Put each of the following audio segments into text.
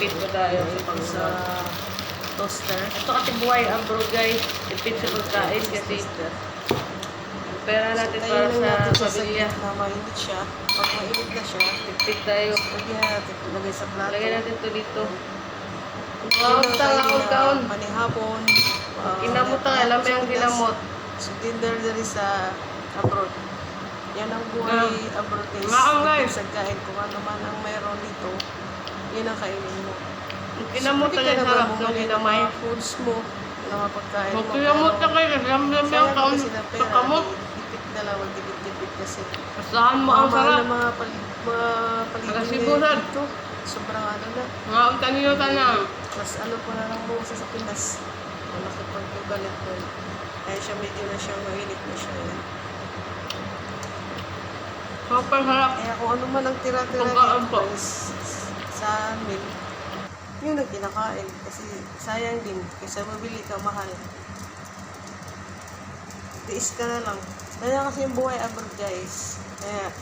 tipid po tayo sa toaster. Ito kasi buhay abroad guys. Tipid sa pagkain kasi pera natin para sa pamilya. Na mainit siya. Pag mainit na siya, Tipid tayo. lagyan natin, lagay sa plato. Lagyan natin ito dito. Wow, taon. Panihapon. Kinamot ang alam mo yung kinamot. So, dinner dari sa abroad. Yan ang buhay abroad guys. Maang guys. Sa kain kung ano man ang mayroon dito, yun ang kainin mo. Kinamot ang Pwede ka sarap naman ng bumili ng kinamay. mga foods mo, ng mga pagkain mo. Magkinamot na kayo. Lamlam yung kaon sa kamot. Tipid na lang, magtipid-tipid kasi. Kasahan mo ang sarap. Mga paligid Kasibusan. dito. Sobrang ano na. Nga ang tanino na. Mas ano po na lang mo sa Pinas. Malaki pagkabalit doon. Kaya siya medyo na siyang mainit na siya. Yan. Super sarap. Kaya kung ano man ang tira-tira Pagkaan dito po. guys, sa amin, yun ang kinakain. Kasi sayang din. Kaysa mabili ka, mahal. Tiis ka na lang. Kaya kasi yung buhay abroad guys. Kaya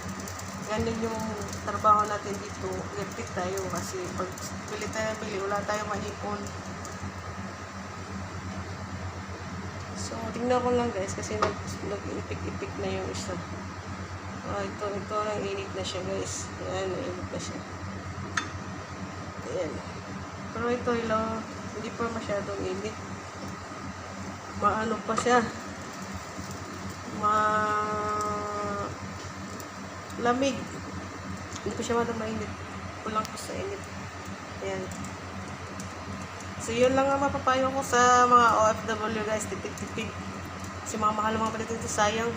ganun yung trabaho natin dito. Gapit tayo kasi pag bili, wala tayong maipon. So, tingnan ko lang guys kasi nag-ipik-ipik na yung isa. Ito lang init na siya guys. Ayan, init na siya. Ayan. Pero ito lang, hindi pa masyadong init. Maano pa siya. Lamig. Hindi pa siya mainit. Kulang pa sa init. Ayan. So, yun lang ang mapapayo ko sa mga OFW guys. Tipid-tipid. Kasi mga mahal pala dito, sayang.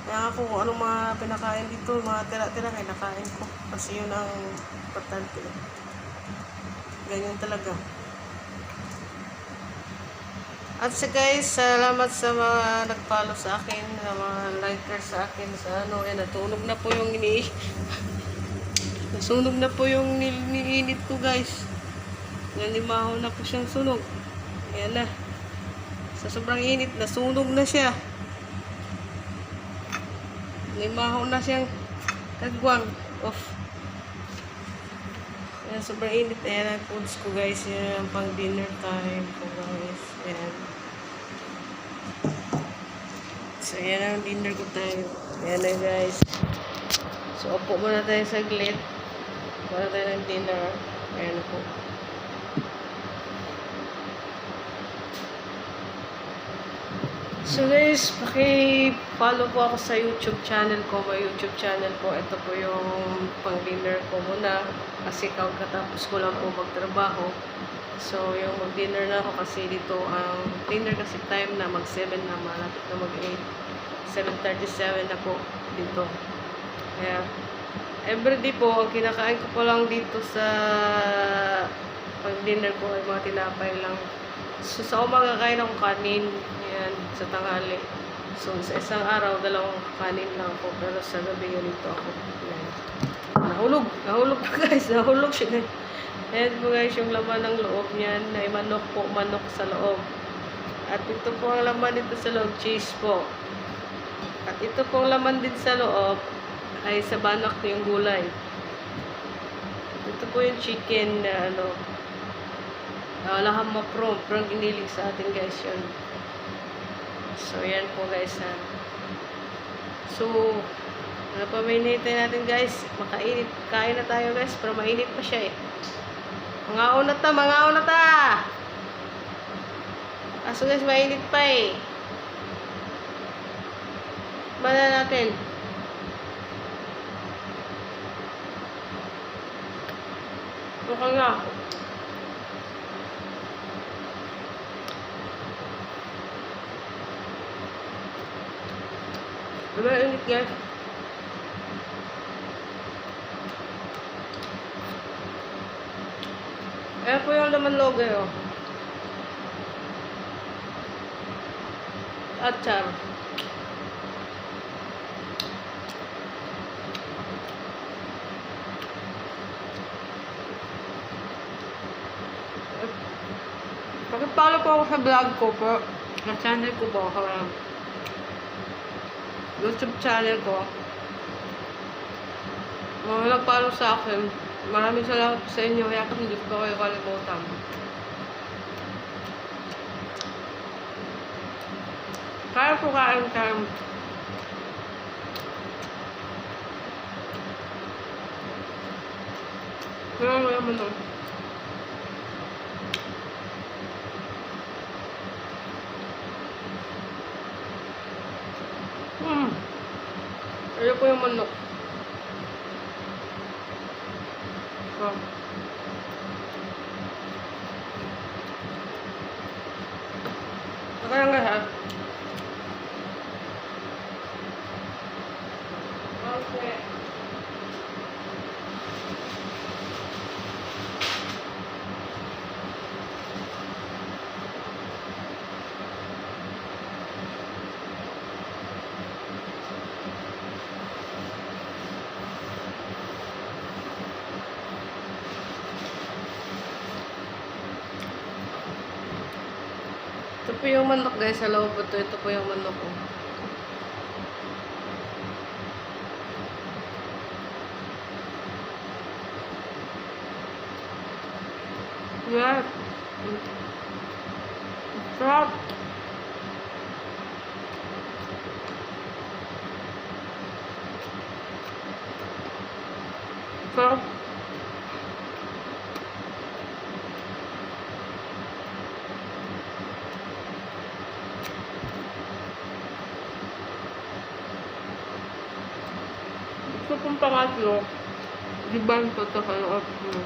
Kaya ako, kung anong mga pinakain dito, mga tira-tira, kaya nakain ko. Kasi yun ang importante. Ganyan talaga. At sa guys, salamat sa mga nag-follow sa akin, sa mga likers sa akin, sa ano, yan, natunog na po yung nasunog na po yung niinit ko guys. Nalimaho na po siyang sunog. Ayan na. Sa sobrang init, nasunog na siya. Limaho na siyang kagwang off. Ayan, sobrang init. Ayan ang foods ko guys. Yan ang pang dinner time ko guys. Ayan. So yan ang dinner ko tayo. Ayan na guys. So upo muna tayo saglit. Para tayo ng dinner. Ayan po. So guys, paki-follow po ako sa YouTube channel ko. May YouTube channel po. Ito po yung pang-dinner ko muna. Kasi katapos ko lang po magtrabaho. So yung mag-dinner na ako kasi dito ang dinner kasi time na mag-7 na. Malapit na mag-8. 7:37 na po dito. Kaya everyday po, ang kinakain ko po lang dito sa pang-dinner ko ay mga tinapay lang. So sa umaga kain ako kanin. Yan, sa tanghali. So, sa isang araw, dalawang kanin lang ako. Pero sa gabi, ganito ako. Yan. Nahulog pa guys. Nahulog siya guys. Ayan po guys, yung laman ng loob niyan. Ay manok po, manok sa loob. At ito po ang laman dito sa loob, cheese po. At ito po ang laman din sa loob, ay sa banak yung gulay. Ito po yung chicken na laham maprom. Parang ginilig sa atin guys yun. So, yan po guys ha. So, paminitay natin guys. Makainit. Kain na tayo guys. Pero mainit pa siya eh. Mga una ta! Kaso guys, mainit pa eh. Bala natin. Okay nga. Diba init guys? Ayan po yung laman loob eh, oh. Atsar. Pakipalo po ako sa vlog ko po. Sa channel ko po. YouTube channel ko. Mga nagpalo sa akin. Maraming salamat sa inyo. Yakap hindi ko kayo kalimutan. Kaya ko kain kain. Kaya mo naman no. Ayoko yung manok. So, kaya nga ha. Okay. Ito po yung manok guys, sa loob po ito. Ito po yung manok ko. Yeah. Sarap. Sarap. Ito pong pangatlo, di ba ito sa kaloob mo?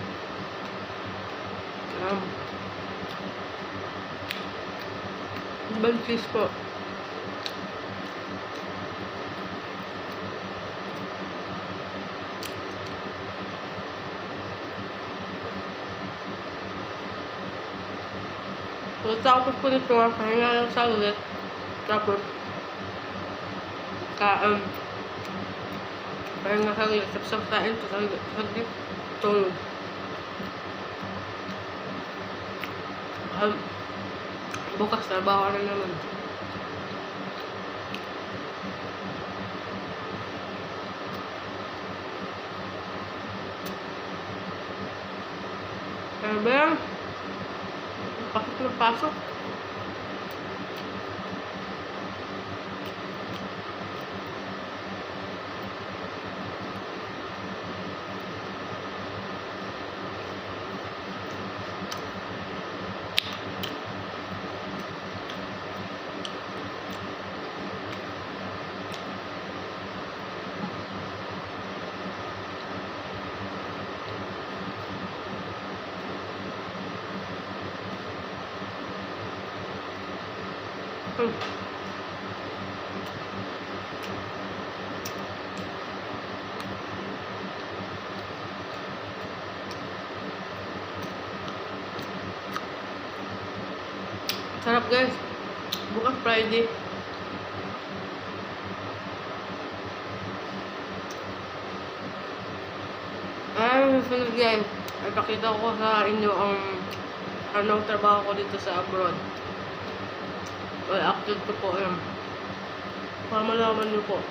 Bansis po. So, tapos po nito, pahinga lang sa ulit. Tapos, pahinga sa ulit. Tapos, kain ito sa ulit. Saglit, tulog. Bukas, trabaho na naman. Kaya ba yan? Pasok na pasok. Sarap guys. Bukas Friday. Susunod guys. Ipakita ko sa inyo ang anong trabaho ko dito sa abroad. Well, actually ko po yan. Para malaman nyo po.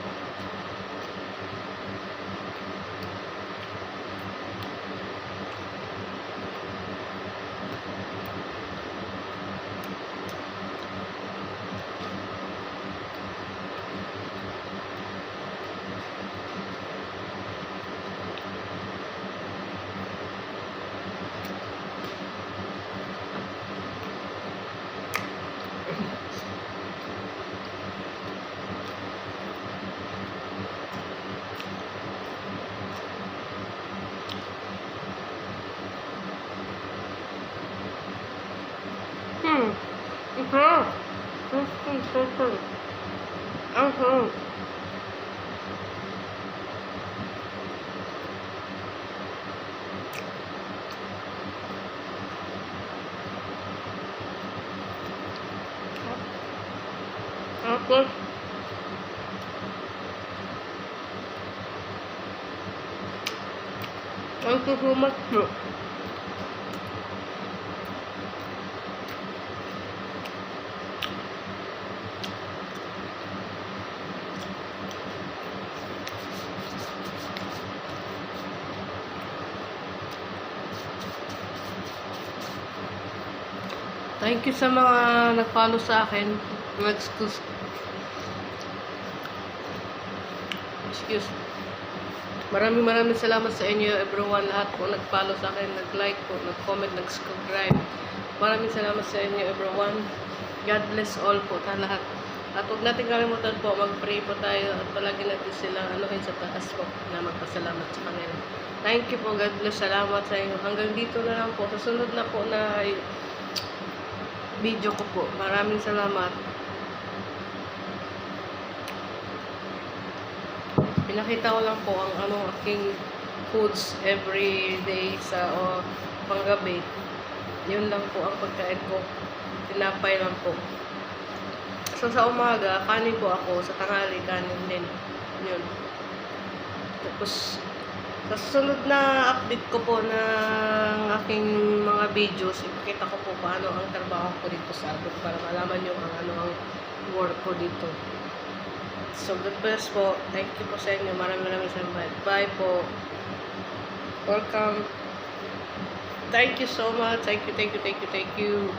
Tapos, thank you so much po. Thank you sa mga nag-follow sa akin. Excuse. Maraming salamat sa inyo, everyone. Lahat po nag-follow sa akin, nag-like po, nag-comment, nag-subscribe. Maraming salamat sa inyo, everyone. God bless all po ta lahat. At huwag natin kalimutan po, mag-pray po tayo at palagi natin silang anuhin sa taas po na magpasalamat sa kanila. Thank you po, God bless. Salamat sa inyo. Hanggang dito na lang po. Sa sunod na po na video ko po. Maraming salamat. Pinakita ko lang po ang aking foods every day sa panggabi. Yun lang po ang pagkain ko. Tinapay lang po. So sa umaga, kanin po ako. Sa tanghali, kanin din. Yun. Tapos sa susunod na update ko po ng aking mga videos, ipakita ko po paano ang trabaho ko dito sa abroad para malaman nyo ang work ko dito. So, God bless po. Thank you po sa inyo. Maraming salamat. Bye po. Welcome. Thank you so much. Thank you.